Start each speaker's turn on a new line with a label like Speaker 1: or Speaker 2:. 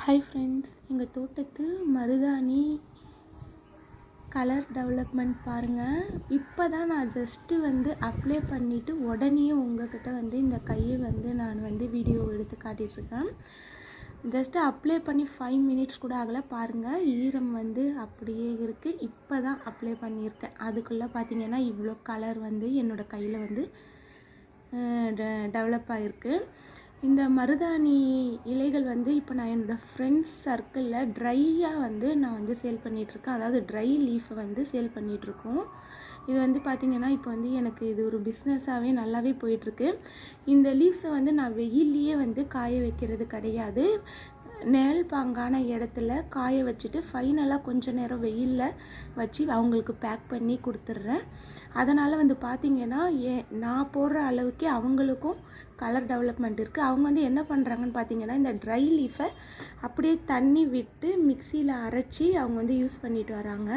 Speaker 1: Hi friends, எங்கள் தோட்டத்து மருதாணி கலர் டெவலப்மெண்ட் பாருங்கள். இப்போ தான் நான் ஜஸ்ட்டு அப்ளை பண்ணிவிட்டு உடனே உங்கள்கிட்ட இந்த கையை நான் வீடியோ எடுத்து காட்டிகிட்ருக்கேன். ஜஸ்ட்டு அப்ளை பண்ணி 5 மினிட்ஸ் கூட ஆகலை. பாருங்கள், ஈரம் அப்படியே இருக்குது. இப்போ தான் அப்ளை பண்ணியிருக்கேன். அதுக்குள்ளே பார்த்தீங்கன்னா இவ்வளோ கலர் என்னோடய கையில் டெவலப் ஆகிருக்கு. இந்த மருதாணி இலைகள் இப்போ நான் என்னோடய ஃப்ரெண்ட்ஸ் சர்க்கிளில் ட்ரையாக நான் சேல் பண்ணிகிட்ருக்கேன். அதாவது ட்ரை லீஃபை சேல் பண்ணிகிட்ருக்கோம். இது பார்த்திங்கன்னா இப்போ எனக்கு இது ஒரு பிஸ்னஸாகவே நல்லாவே போயிட்டுருக்கு. இந்த லீவ்ஸை நான் வெயில்லையே காய வைக்கிறது கிடையாது. நிழல் பாங்கான இடத்துல காய வச்சுட்டு ஃபைனலாக கொஞ்சம் நேரம் வெயிலில் வச்சு அவங்களுக்கு பேக் பண்ணி கொடுத்துட்றேன். அதனால் பார்த்திங்கன்னா நான் போடுற அளவுக்கே அவங்களுக்கும் கலர் டெவலப்மெண்ட் இருக்குது. அவங்க என்ன பண்ணுறாங்கன்னு பார்த்திங்கன்னா, இந்த ட்ரை லீஃபை அப்படியே தண்ணி விட்டு மிக்சியில் அரைச்சி அவங்க யூஸ் பண்ணிட்டு வராங்க.